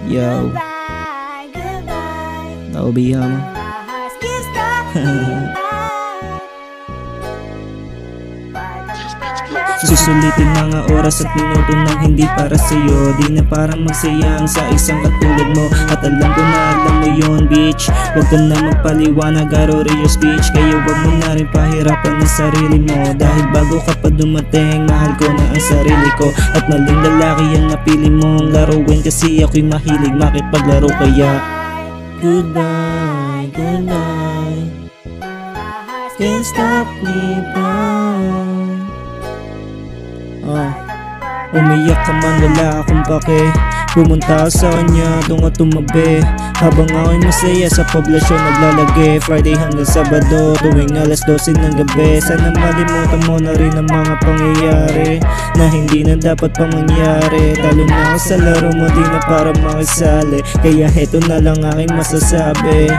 Yo, naubihan mo. Susulitin mga oras at minuto nang hindi para sa'yo. Di na parang magsayang sa isang katulad mo. At alam ko na alam mo yun, bitch. Huwag ka na magpaliwanag, araw your speech. Kaya huwag mo na rin pahirapan ang sarili mo. Dahil bago ka pa dumating, mahal ko na ang sarili ko. At maling lalaki ang napili mong laruin, kasi ako'y mahilig makipaglaro. Kaya goodbye, goodbye, can't stop me from umiyak ka man, wala akong pake. Pumunta sa kanya, doon ka tumabi. Habang ako'y masaya sa poblasyon naglalagi. Friday hanggang Sabado, tuwing alas 12 ng gabi. Sana malimutan mo na rin ang mga pangyayari na hindi na dapat pang mangyari. Talo na ako sa laro mo, di na para makisali. Kaya heto na lang aking masasabi.